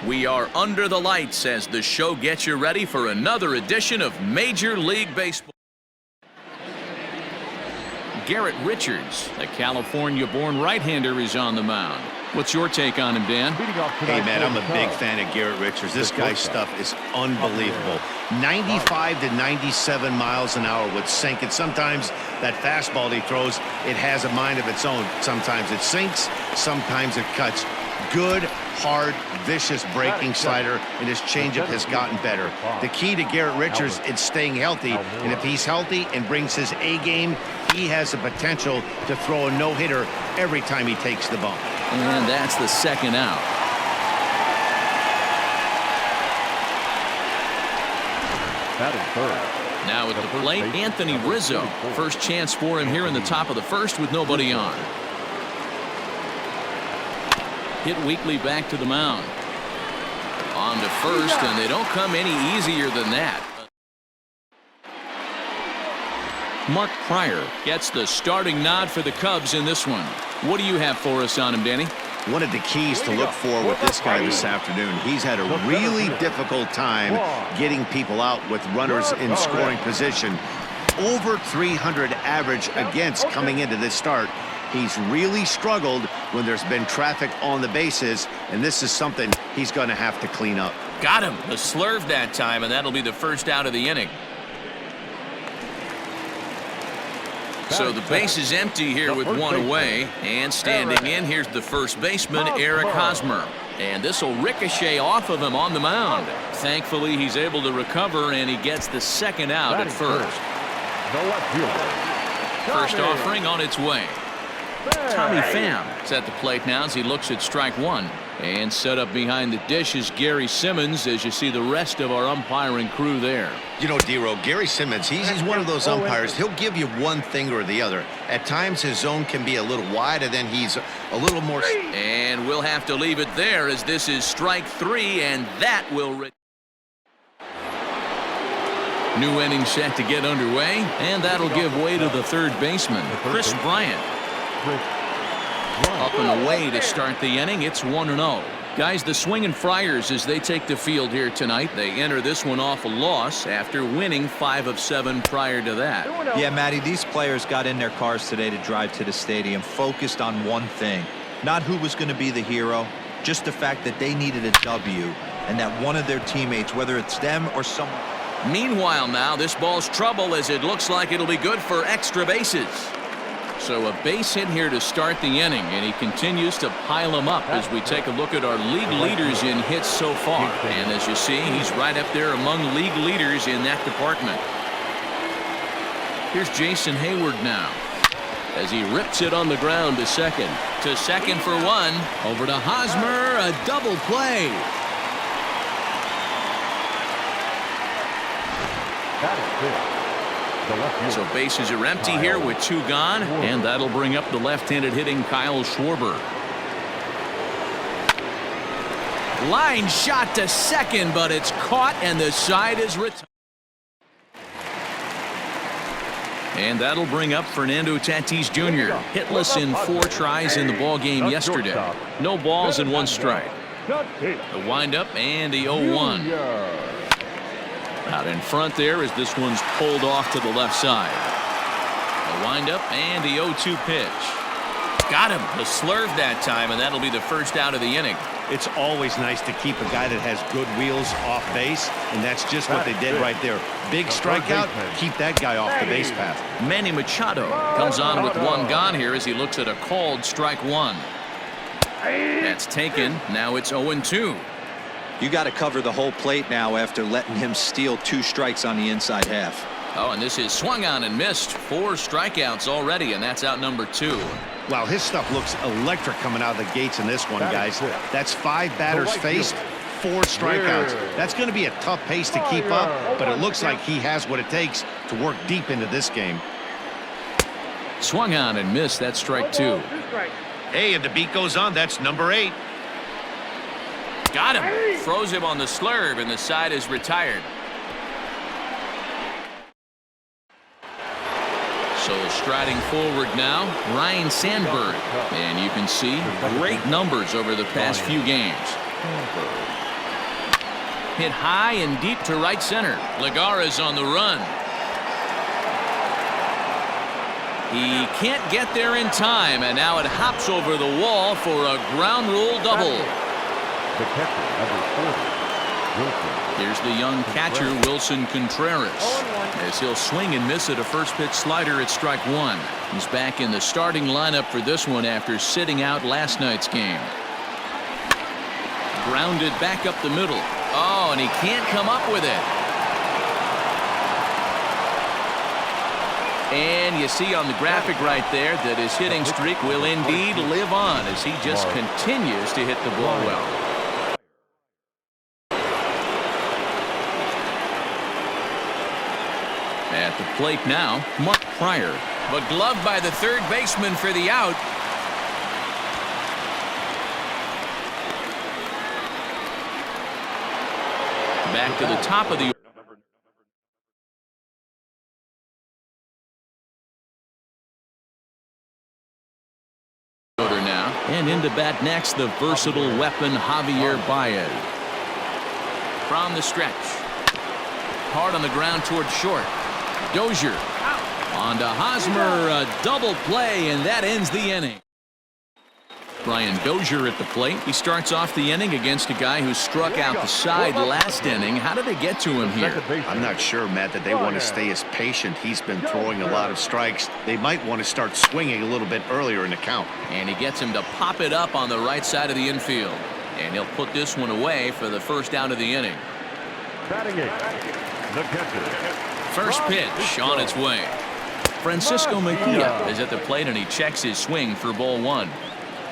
We are under the lights as the show gets you ready for another edition of Major League Baseball. Garrett Richards, a California-born right-hander, is on the mound. What's your take on him, Dan? Hey, man, I'm a big fan of Garrett Richards. This guy's stuff is unbelievable. 95 to 97 miles an hour would sink, and sometimes that fastball he throws, it has a mind of its own. Sometimes it sinks, sometimes it cuts. Good, hard, vicious breaking slider, and his changeup has gotten better. The key to Garrett Richards is staying healthy, and if he's healthy and brings his A game, he has the potential to throw a no-hitter every time he takes the bump. And that's the second out. Now at the plate, Anthony Rizzo. First chance for him here in the top of the first with nobody on. Hit weakly back to the mound. On to first, and they don't come any easier than that. Mark Pryor gets the starting nod for the Cubs in this one. What do you have for us on him, Danny? One of the keys to look for with this guy this afternoon, he's had a really difficult time getting people out with runners in scoring position. Over 300 average against coming into this start. He's really struggled when there's been traffic on the bases, and this is something he's going to have to clean up. Got him. The slurve that time, and that'll be the first out of the inning. So the base is empty here with one away, and standing in, here's the first baseman, Eric Hosmer. And this will ricochet off of him on the mound. Thankfully, he's able to recover, and he gets the second out at first. First offering on its way. Tommy Pham is at the plate now as he looks at strike one. And set up behind the dish is Gary Simmons as you see the rest of our umpiring crew there. You know, D-Row, Gary Simmons, he's one of those umpires. He'll give you one thing or the other. At times his zone can be a little wide, and then he's a little more. And we'll have to leave it there as this is strike three, and that will. New inning set to get underway, and that'll give way to the third baseman, Chris Bryant. Up and away to start the inning. It's 1-0. Guys, the Swinging Friars, as they take the field here tonight, they enter this one off a loss after winning 5 of 7 prior to that. Yeah, Matty, these players got in their cars today to drive to the stadium focused on one thing. Not who was going to be the hero, just the fact that they needed a W and that one of their teammates, whether it's them or someone. Meanwhile now, this ball's trouble as it looks like it'll be good for extra bases. So a base hit here to start the inning, and he continues to pile them up as we take a look at our league leaders in hits so far. And as you see, he's right up there among league leaders in that department. Here's Jason Hayward now as he rips it on the ground to second. To second for one. Over to Hosmer, a double play. That is good. So bases are empty here with 2 gone, and that'll bring up the left-handed hitting Kyle Schwarber. Line shot to second, but it's caught, and the side is retired. And that'll bring up Fernando Tatis Jr. Hitless in 4 tries in the ball game yesterday. No balls and 1 strike. The windup and the 0-1. Out in front there as this one's pulled off to the left side. The windup and the 0-2 pitch. Got him. The slurve that time, and that'll be the first out of the inning. It's always nice to keep a guy that has good wheels off base, and that's just what they did right there. Big strikeout, keep that guy off the base path. Manny Machado comes on with 1 gone here as he looks at a called strike 1. That's taken. Now it's 0-2. You got to cover the whole plate now after letting him steal 2 strikes on the inside half. Oh, and this is swung on and missed. 4 strikeouts already, and that's out number 2. Wow, his stuff looks electric coming out of the gates in this one, guys. That's 5 batters faced, 4 strikeouts. That's going to be a tough pace to keep up, but it looks like he has what it takes to work deep into this game. Swung on and missed. That's strike 2. Hey, and the beat goes on. That's number 8. Got him. Throws him on the slurve, and the side is retired. So striding forward now, Ryan Sandberg. And you can see great numbers over the past few games. Hit high and deep to right center. Lagares on the run. He can't get there in time, and now it hops over the wall for a ground rule double. The catcher, number 40, Wilson. Here's the young catcher, Wilson Contreras, as he'll swing and miss at a first pitch slider at strike one. He's back in the starting lineup for this one after sitting out last night's game. Grounded back up the middle. Oh, and he can't come up with it. And you see on the graphic right there that his hitting streak will indeed live on as he just continues to hit the ball well. At the plate now, Mark Pryor, but gloved by the third baseman for the out. Back to the top of the order now, and into bat next, the versatile weapon Javier Baez. From the stretch, hard on the ground toward short. Dozier on to Hosmer, a double play, and that ends the inning. Brian Dozier at the plate. He starts off the inning against a guy who struck out the side last inning. How did they get to him here? I'm not sure, Matt, that they want to stay as patient. He's been throwing a lot of strikes. They might want to start swinging a little bit earlier in the count. And he gets him to pop it up on the right side of the infield. And he'll put this one away for the first out of the inning. Batting eighth, the catcher. First pitch on its way. Francisco Mejia is at the plate, and he checks his swing for ball one.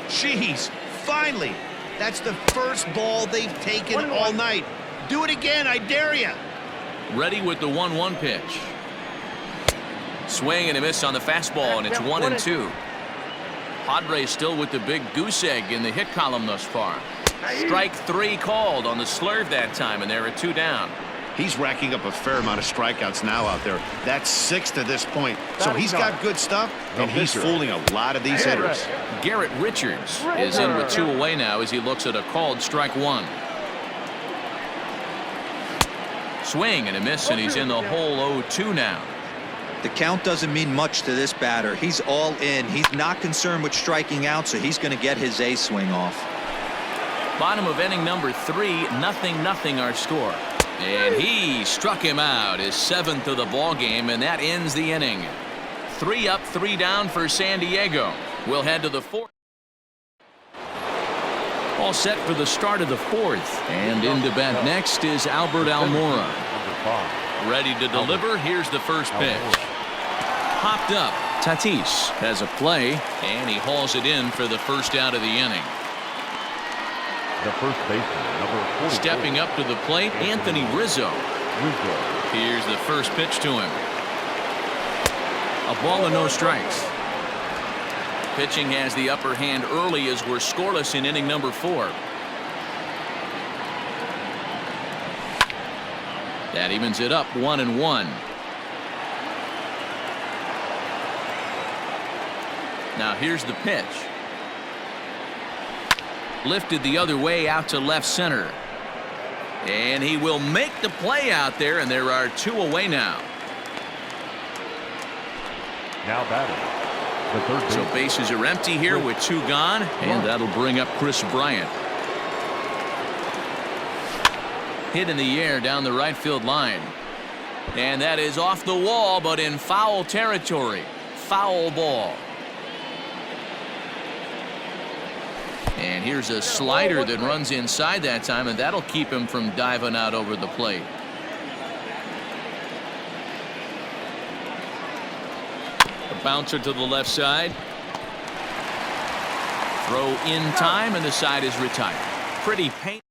Jeez, finally. That's the first ball they've taken all night. Do it again, I dare you. Ready with the 1-1 pitch. Swing and a miss on the fastball, and it's 1-2. Padres still with the big goose egg in the hit column thus far. Strike three called on the slurve that time, and they're at 2 down. He's racking up a fair amount of strikeouts now out there. That's 6 to this point. So he's got good stuff, and he's fooling a lot of these hitters. Garrett Richards is in with 2 away now as he looks at a called strike one. Swing and a miss, and he's in the hole 0-2 now. The count doesn't mean much to this batter. He's all in. He's not concerned with striking out, so he's going to get his A swing off. Bottom of inning number 3, 0-0 our score. And he struck him out, his 7th of the ball game, and that ends the inning. 3 up, 3 down for San Diego. We'll head to the 4th. All set for the start of the 4th. And into bat next is Albert Almora. Ready to deliver. Here's the first pitch. Popped up. Tatis has a play, and he hauls it in for the first out of the inning. The first baseman, number 44. Stepping up to the plate, Anthony Rizzo. Here's the first pitch to him. A ball and no strikes. Pitching has the upper hand early as we're scoreless in inning number 4. That evens it up 1-1. Now here's the pitch. Lifted the other way out to left center. And he will make the play out there, and there are 2 away now. Now batting, the third baseman. So bases are empty here with 2 gone, and that'll bring up Chris Bryant. Hit in the air down the right field line. And that is off the wall, but in foul territory. Foul ball. And here's a slider that runs inside that time, and that'll keep him from diving out over the plate. A bouncer to the left side. Throw in time, and the side is retired. Pretty painful.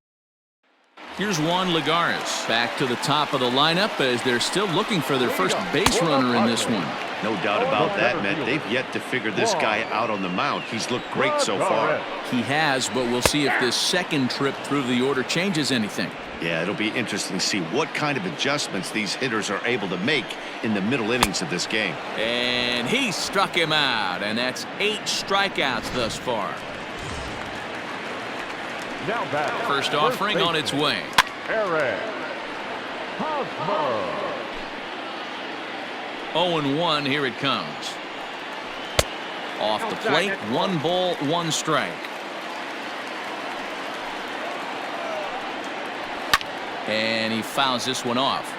Here's Juan Lagares back to the top of the lineup as they're still looking for their first base runner in this one. No doubt about that, Matt. They've yet to figure this guy out on the mound. He's looked great so far. He has, but we'll see if this second trip through the order changes anything. Yeah, it'll be interesting to see what kind of adjustments these hitters are able to make in the middle innings of this game. And he struck him out, and that's 8 strikeouts thus far. Now batting, First offering on its way. Eric Hosmer. 0-1, here it comes. Off the plate, 1 ball, 1 strike. And he fouls this one off.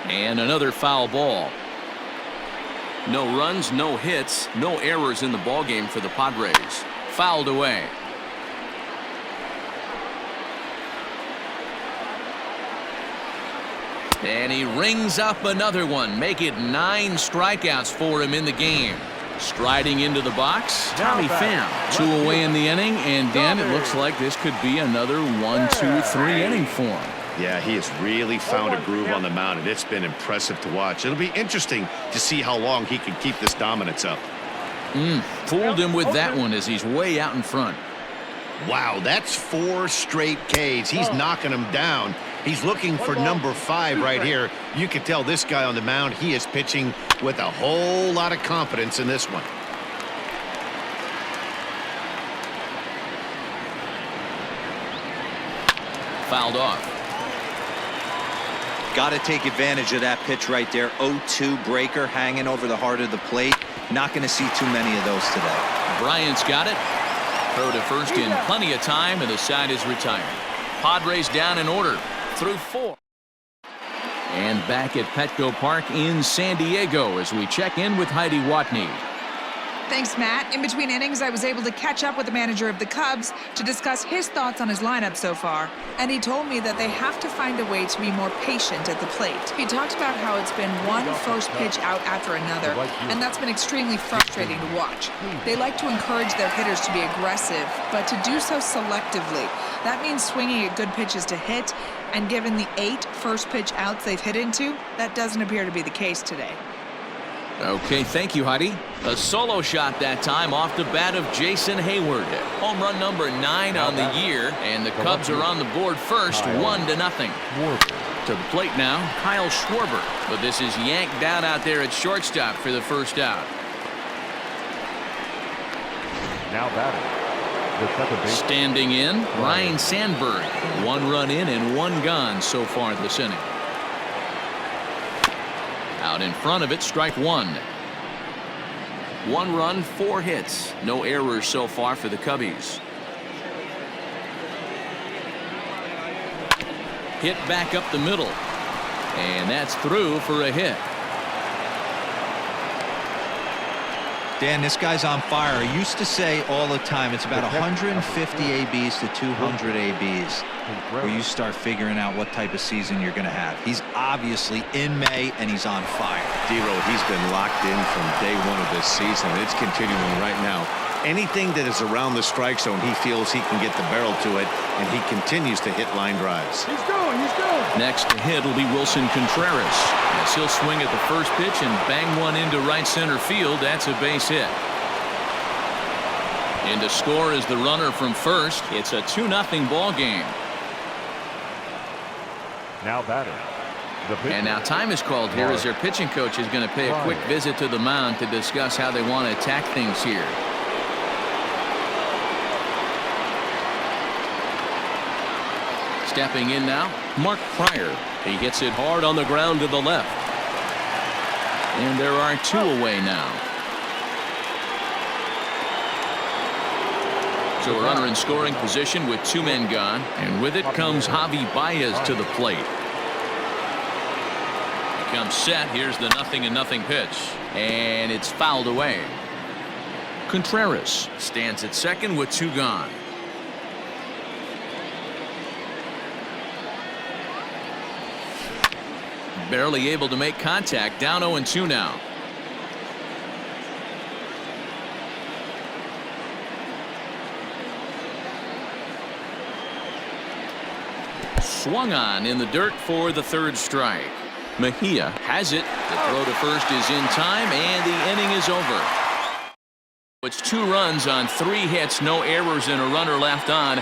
And another foul ball. No runs, no hits, no errors in the ballgame for the Padres. Fouled away. And he rings up another one. Make it 9 strikeouts for him in the game. Striding into the box, Tommy Pham. 2 away in the inning, and Dan, it looks like this could be another 1, 2, 3 inning for him. Yeah, he has really found a groove on the mound, and it's been impressive to watch. It'll be interesting to see how long he can keep this dominance up. Fooled him with that one as he's way out in front. Wow, that's 4 straight Ks. He's knocking them down. He's looking for number 5 right here. You can tell this guy on the mound, he is pitching with a whole lot of confidence in this one. Fouled off. Got to take advantage of that pitch right there. 0-2 breaker hanging over the heart of the plate. Not going to see too many of those today. Bryant's got it. Throw to first in plenty of time, and the side is retired. Padres down in order through 4. And back at Petco Park in San Diego as we check in with Heidi Watney. Thanks, Matt. In between innings, I was able to catch up with the manager of the Cubs to discuss his thoughts on his lineup so far. And he told me that they have to find a way to be more patient at the plate. He talked about how it's been one first pitch out after another, and that's been extremely frustrating to watch. They like to encourage their hitters to be aggressive, but to do so selectively. That means swinging at good pitches to hit, and given the 8 first pitch outs they've hit into, that doesn't appear to be the case today. Okay, thank you, Heidi. A solo shot that time off the bat of Jason Hayward. Home run number 9 on the year, and the Cubs are on the board first, 1-0. To the plate now, Kyle Schwarber. But this is yanked down out there at shortstop for the first out. Now batting, the second base. Standing in, Ryan Sandberg. 1 run in and 1 gone so far this inning. Out in front of it, strike 1. 1 run, 4 hits. No errors so far for the Cubbies. Hit back up the middle. And that's through for a hit. Dan, this guy's on fire. I used to say all the time it's about 150 ABs to 200 ABs where you start figuring out what type of season you're going to have. He's obviously in May, and he's on fire. D-Road, he's been locked in from day 1 of this season. It's continuing right now. Anything that is around the strike zone, he feels he can get the barrel to it, and he continues to hit line drives. He's going. Next to hit will be Wilson Contreras. As he'll swing at the first pitch and bang one into right center field. That's a base hit. And to score is the runner from first. It's a 2-0 ball game. Now batting, the pitcher. And now time is called here as their pitching coach is going to pay a quick visit to the mound to discuss how they want to attack things here. Stepping in now, Mark Pryor. He hits it hard on the ground to the left. And there are 2 away now. So a runner in scoring position with 2 men gone. And with it comes Javi Baez to the plate. He comes set. Here's the 0-0 pitch. And it's fouled away. Contreras stands at second with 2 gone. Barely able to make contact. Down 0-2 now. Swung on in the dirt for the 3rd strike. Mejia has it. The throw to first is in time, and the inning is over. It's 2 runs on 3 hits, no errors, and a runner left on.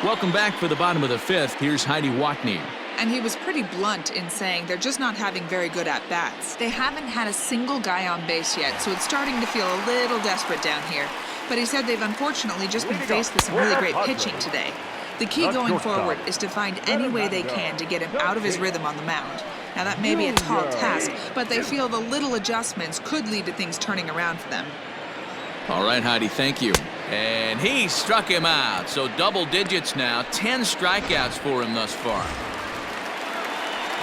Welcome back for the bottom of the 5th. Here's Heidi Watney. And he was pretty blunt in saying they're just not having very good at-bats. They haven't had a single guy on base yet, so it's starting to feel a little desperate down here. but he said they've unfortunately just been faced with some really great pitching today. The key going forward is to find any way they can to get him out of his rhythm on the mound. Now, that may be a tall task, but they feel the little adjustments could lead to things turning around for them. All right, Heidi, thank you. And he struck him out. So double digits now, 10 strikeouts for him thus far.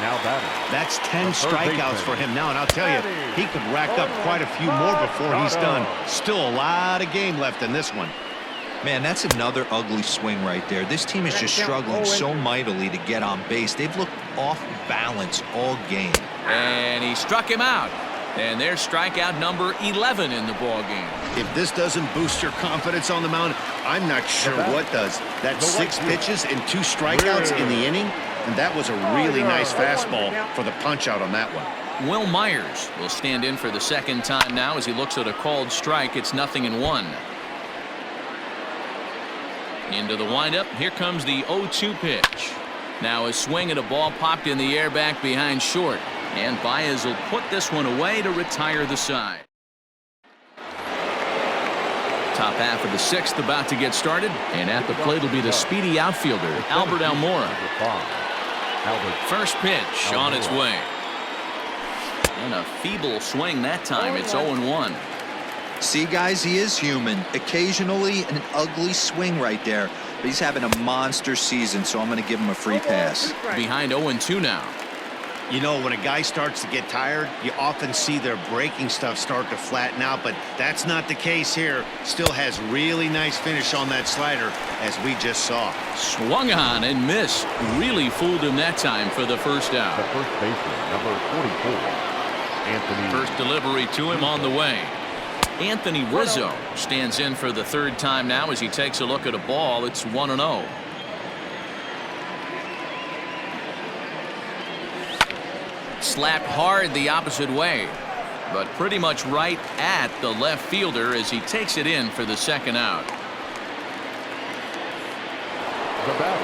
Now batting. That's 10 strikeouts for him now, and I'll tell you, he could rack up quite a few more before he's done. Still a lot of game left in this one. Man, that's another ugly swing right there. This team is just struggling so mightily to get on base. They've looked off balance all game. And he struck him out. And there's strikeout number 11 in the ball game. If this doesn't boost your confidence on the mound, I'm not sure what does. That's 6 pitches and 2 strikeouts in the inning, and that was a really nice fastball for the punch out on that one. Will Myers will stand in for the second time now as he looks at a called strike. It's 0-1. Into the windup. Here comes the 0-2 pitch. Now a swing and a ball popped in the air back behind short. And Baez will put this one away to retire the side. Top half of the 6th about to get started. And at the plate will be the speedy outfielder, Albert Almora. First pitch on its way. And a feeble swing that time. It's 0-1. See, guys, he is human. Occasionally an ugly swing right there. But he's having a monster season, so I'm going to give him a free pass. Behind 0-2 now. You know, when a guy starts to get tired, you often see their breaking stuff start to flatten out, but that's not the case here. Still has really nice finish on that slider, as we just saw. Swung on and missed. Really fooled him that time for the first out. The first baseman, number 44, Anthony. First delivery to him on the way. Anthony Rizzo stands in for the 3rd time now as he takes a look at a ball. It's 1-0. Slapped hard the opposite way, but pretty much right at the left fielder as he takes it in for the second out. The batter,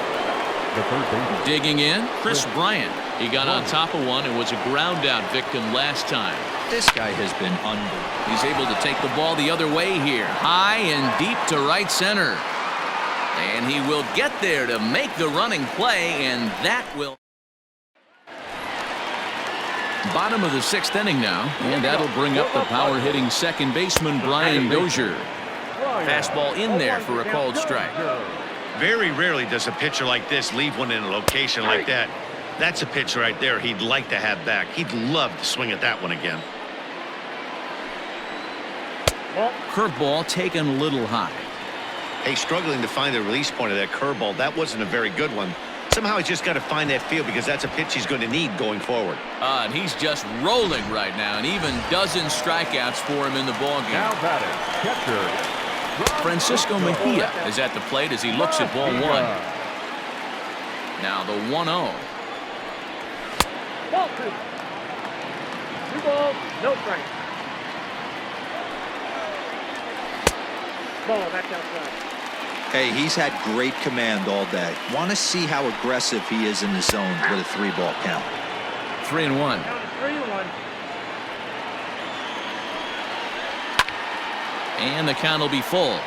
the third baseman. Digging in, Chris Bryant. He got on top of one and was a ground out victim last time. This guy has been unbelievable. He's able to take the ball the other way here, high and deep to right center. And he will get there to make the running play, and that will. Bottom of the 6th inning now, and that'll bring up the power-hitting second baseman Brian Dozier. Fastball in there for a called strike. Very rarely does a pitcher like this leave one in a location like that. That's a pitch right there he'd like to have back. He'd love to swing at that one again. Curveball taken a little high. Hey, struggling to find the release point of that curveball. That wasn't a very good one. Somehow he's just got to find that feel because that's a pitch he's going to need going forward. And he's just rolling right now, and even dozen strikeouts for him in the ballgame. Now batting, catcher. Francisco Mejia is at the plate as he looks at ball 1. Now the 1-0. Ball 2. 2 balls, no strikes. Ball, that's outside. Hey, he's had great command all day. Want to see how aggressive he is in the zone with a 3-ball count. 3-1. 3-1. And the count will be full.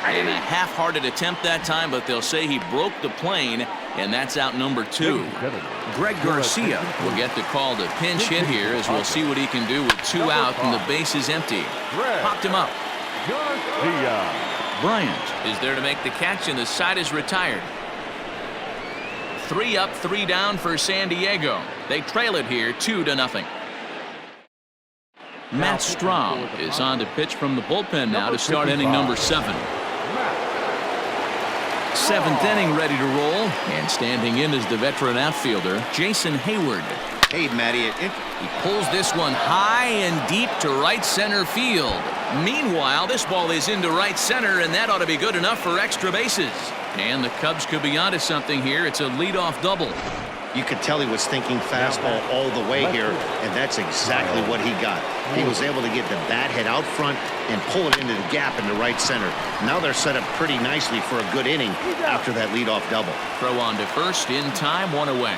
And a half-hearted attempt that time, but they'll say he broke the plane, and that's out number 2. Greg Garcia will get the call to pinch hit here as we'll see what he can do with 2 out and the base is empty. Popped him up. Bryant is there to make the catch, and the side is retired. 3 up, 3 down for San Diego. They trail it here 2-0. Matt Strahm is on to pitch from the bullpen now to start inning number 7. 7th inning ready to roll, and standing in is the veteran outfielder Jason Hayward. Hey, Matty, He pulls this one high and deep to right center field. Meanwhile, this ball is into right center, and that ought to be good enough for extra bases. And the Cubs could be onto something here. It's a leadoff double. you could tell he was thinking fastball all the way here, and that's exactly what he got. He was able to get the bat head out front and pull it into the gap in the right center. Now they're set up pretty nicely for a good inning after that leadoff double. Throw on to first in time, one away.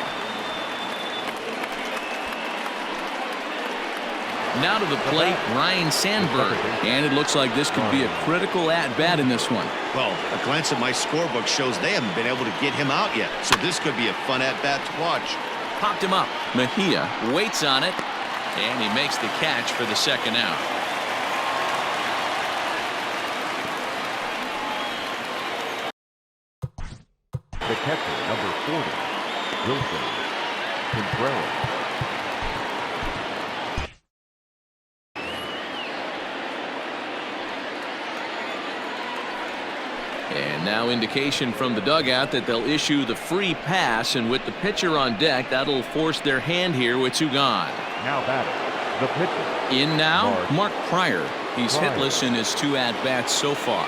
Now to the plate, Ryan Sandberg. And it looks like this could be a critical at-bat in this one. Well, a glance at my scorebook shows they haven't been able to get him out yet. So this could be a fun at-bat to watch. Popped him up. Mejia waits on it. And he makes the catch for the second out. The catcher, number 40, Wilson Contreras. And now indication from the dugout that they'll issue the free pass, and with the pitcher on deck, that'll force their hand here with two gone. Now batting, the pitcher. In now, Mark Pryor. He's hitless in his two at-bats so far.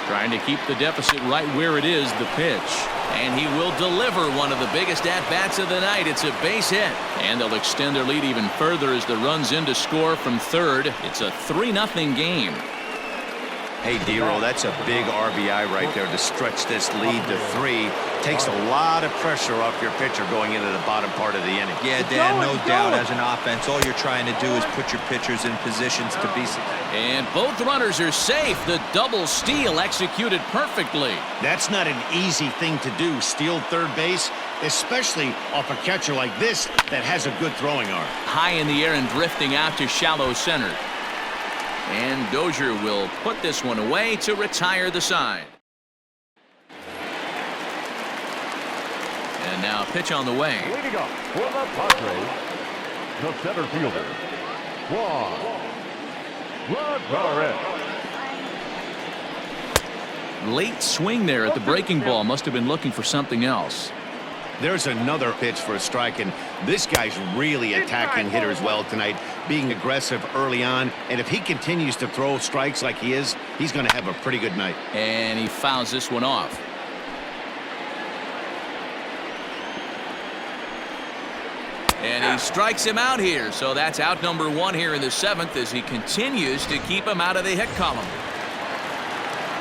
Trying to keep the deficit right where it is, the pitch. And he will deliver one of the biggest at-bats of the night. It's a base hit. And they'll extend their lead even further as the run's in to score from third. It's a 3-0 game. Hey, D-Roll, that's a big RBI right there to stretch this lead to 3. Takes a lot of pressure off your pitcher going into the bottom part of the inning. Yeah, Dan, no doubt. As an offense, all you're trying to do is put your pitchers in positions to be successful. And both runners are safe. The double steal executed perfectly. That's not an easy thing to do, steal third base, especially off a catcher like this that has a good throwing arm. High in the air and drifting out to shallow center. And Dozier will put this one away to retire the side. And now pitch on the way. Leading up for the Padres, the center fielder, Juan Rodriguez. Late swing there at the breaking ball. Must have been looking for something else. There's another pitch for a strike, and this guy's really attacking hitters well tonight, being aggressive early on. And if he continues to throw strikes like he is, he's going to have a pretty good night. And he fouls this one off. And he strikes him out here. So that's out number 1 here in the 7th as he continues to keep him out of the hit column.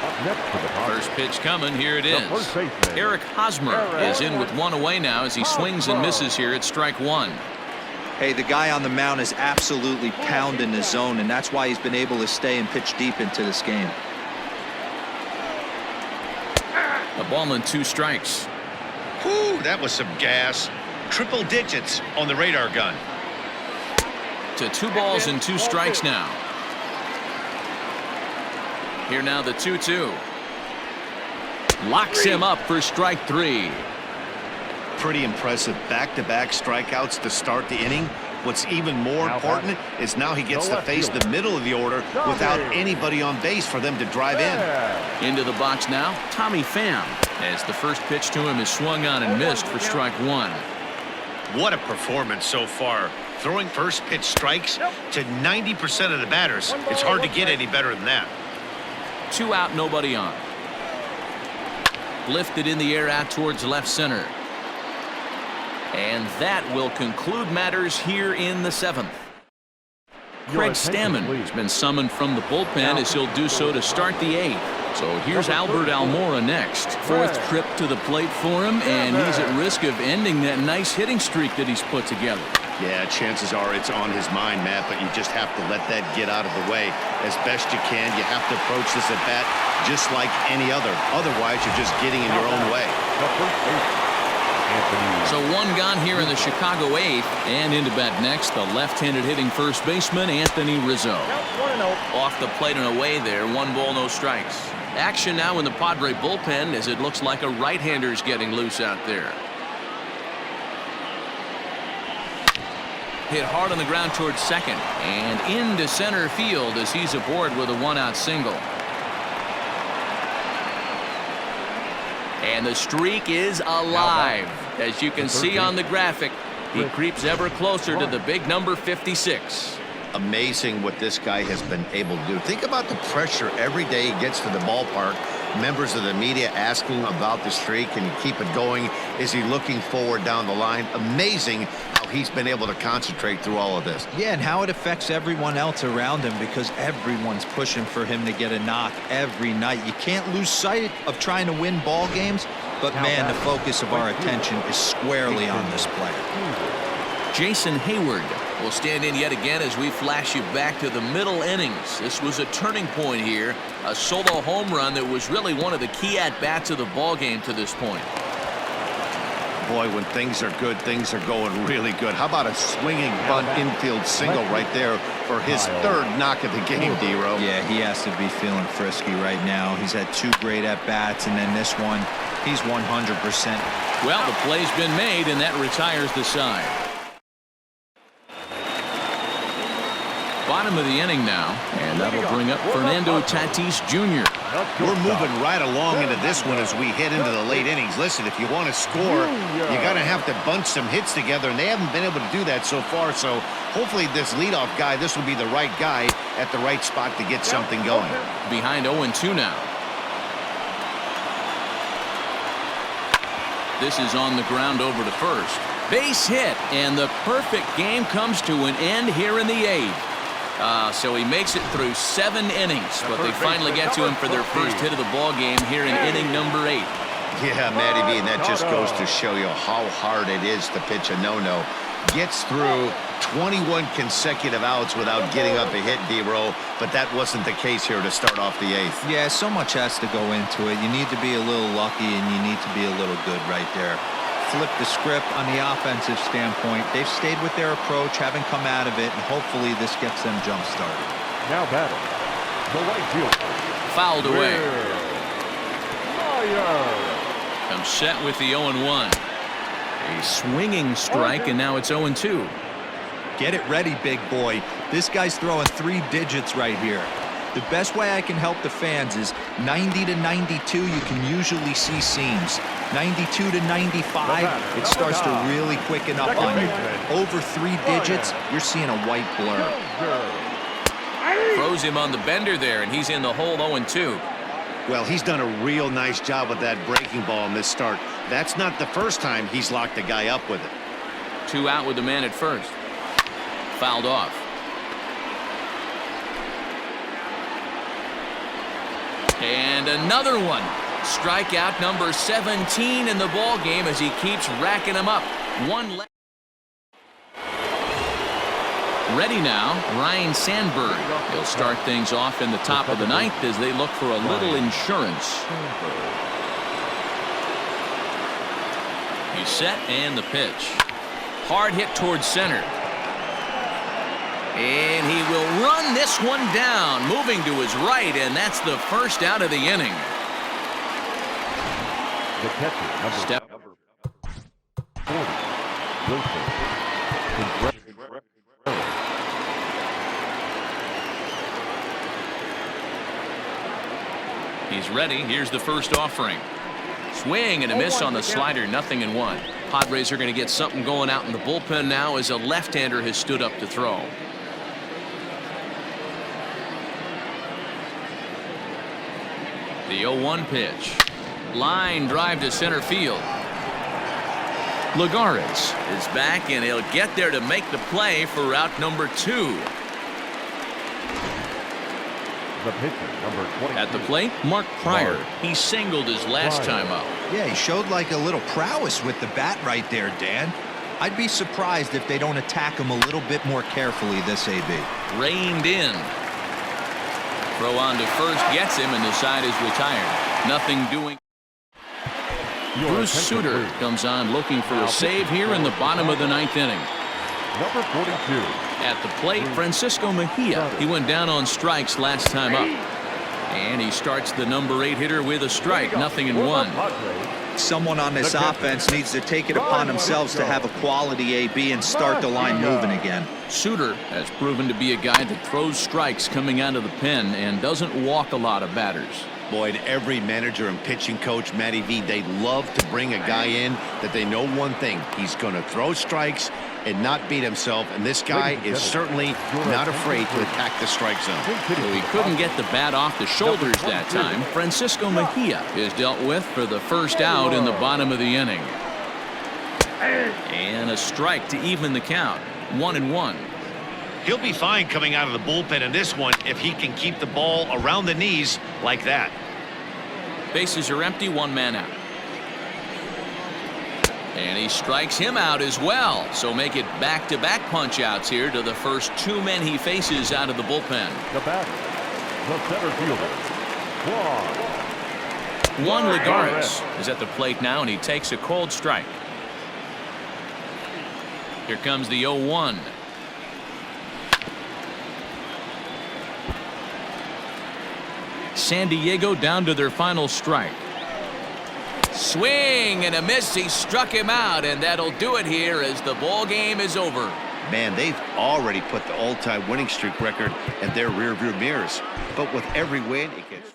Up next for the Padres, First pitch coming. Here it is. first baseman, Eric Hosmer is in with 1 away now as he swings and misses here at strike 1. Hey, the guy on the mound is absolutely pounding the zone, and that's why he's been able to stay and pitch deep into this game. A ball and 2 strikes. Whew, that was some gas. Triple digits on the radar gun. To 2 balls and 2 strikes now. Here now the 2-2. Locks him up for strike 3. Pretty impressive back-to-back strikeouts to start the inning. What's even more important is now he gets to face the middle of the order without anybody on base for them to drive in. Into the box now, Tommy Pham, as the first pitch to him is swung on and missed for strike 1. What a performance so far. Throwing first pitch strikes to 90% of the batters. It's hard to get any better than that. 2 out, nobody on. Lifted in the air out towards left center. And that will conclude matters here in the 7th. Craig Stammen has been summoned from the bullpen as he'll do so to start the 8th. So here's Albert Almora next. 4th trip to the plate for him, and he's at risk of ending that nice hitting streak that he's put together. Yeah, chances are it's on his mind, Matt, but you just have to let that get out of the way as best you can. You have to approach this at bat just like any other. Otherwise, you're just getting in your own way. So 1 gone here in the Chicago 8th, and into bat next, the left-handed hitting first baseman, Anthony Rizzo. Off the plate and away there, 1 ball, no strikes. Action now in the Padre bullpen as it looks like a right-hander's getting loose out there. Hit hard on the ground towards second and into center field as he's aboard with a 1-out single. And the streak is alive. As you can see on the graphic, he creeps ever closer to the big number 56. Amazing what this guy has been able to do. Think about the pressure every day he gets to the ballpark. Members of the media asking him about the streak. Can he keep it going? Is he looking forward down the line? Amazing how he's been able to concentrate through all of this. Yeah, and how it affects everyone else around him because everyone's pushing for him to get a knock every night. You can't lose sight of trying to win ball games, but man, the focus of our attention is squarely on this player. Jason Hayward We'll stand in yet again as we flash you back to the middle innings. This was a turning point here, a solo home run that was really one of the key at-bats of the ball game to this point. Boy, when things are good, things are going really good. How about a swinging bunt infield single right there for his third knock of the game, D-Row? Yeah, he has to be feeling frisky right now. He's had 2 great at-bats, and then this one, he's 100%. Well, the play's been made, and that retires the side. Bottom of the inning now, and that'll bring up Fernando Tatis Jr. We're moving right along into this one as we head into the late innings. Listen, if you want to score, you got to have to bunch some hits together, and they haven't been able to do that so far. So hopefully this leadoff guy, this will be the right guy at the right spot to get something going. Behind 0-2 now. This is on the ground over to first. Base hit, and the perfect game comes to an end here in the 8th. So he makes it through 7 innings, but they finally get to him for their first hit of the ball game here in inning number 8. Yeah, Matty V, and that just goes to show you how hard it is to pitch a no-no. Gets through 21 consecutive outs without getting up a hit, D-Row, but that wasn't the case here to start off the 8th. Yeah, so much has to go into it. You need to be a little lucky, and you need to be a little good right there. Flip the script on the offensive standpoint. They've stayed with their approach, haven't come out of it, and hopefully this gets them jump-started. Now batting, the right fielder. Fouled away. Meyer. Comes set with the 0-1. A swinging strike, and now it's 0-2. Get it ready, big boy. This guy's throwing 3 digits right here. The best way I can help the fans is 90 to 92, you can usually see seams. 92 to 95, it starts to really quicken up on you. Over 3 digits, you're seeing a white blur. Throws him on the bender there, and he's in the hole 0-2. Well, he's done a real nice job with that breaking ball in this start. That's not the first time he's locked a guy up with it. 2 out with the man at first. Fouled off. And another one. Strikeout number 17 in the ball game as he keeps racking them up. One left. Ready now, Ryan Sandberg. He'll start things off in the top of the 9th as they look for a little insurance. He's set and the pitch. Hard hit towards center. And he will run this one down, moving to his right, and that's the first out of the inning. The catcher, number Step. 40, Wilson. He's ready. Here's the first offering. Swing and a miss on the slider, 0-1. Padres are going to get something going out in the bullpen now as a left-hander has stood up to throw. The 0-1 pitch. Line drive to center field. Lagares is back, and he'll get there to make the play for route number 2. The pitcher, number 20. At the plate, Mark Pryor. He singled his last time up. Yeah, he showed like a little prowess with the bat right there, Dan. I'd be surprised if they don't attack him a little bit more carefully this AB. Reined in. Throw on to first gets him, and the side is retired. Nothing doing. Bruce Sutter comes on looking for a save here in the bottom of the 9th inning. Number 42. At the plate, Francisco Mejia. He went down on strikes last time up. And he starts the number 8 hitter with a strike, 0-1. Someone on this offense needs to take it upon themselves to have a quality AB and start the line moving again. Sutter has proven to be a guy that throws strikes coming out of the pen and doesn't walk a lot of batters. Boyd, every manager and pitching coach, Matty V, they love to bring a guy in that they know one thing. He's going to throw strikes and not beat himself, and this guy is certainly not afraid to attack the strike zone. So he couldn't get the bat off the shoulders that time. Francisco Mejia is dealt with for the first out in the bottom of the inning. And a strike to even the count, 1-1. He'll be fine coming out of the bullpen in this one if he can keep the ball around the knees like that. Bases are empty, 1 man out. And he strikes him out as well. So make it back-to-back punch-outs here to the first 2 men he faces out of the bullpen. The batter, the center fielder, Juan Lagares is at the plate now, and he takes a cold strike. Here comes the 0-1. San Diego down to their final strike. Swing and a miss. He struck him out, and that'll do it here as the ball game is over. Man, they've already put the all-time winning streak record in their rearview mirrors. But with every win, it gets...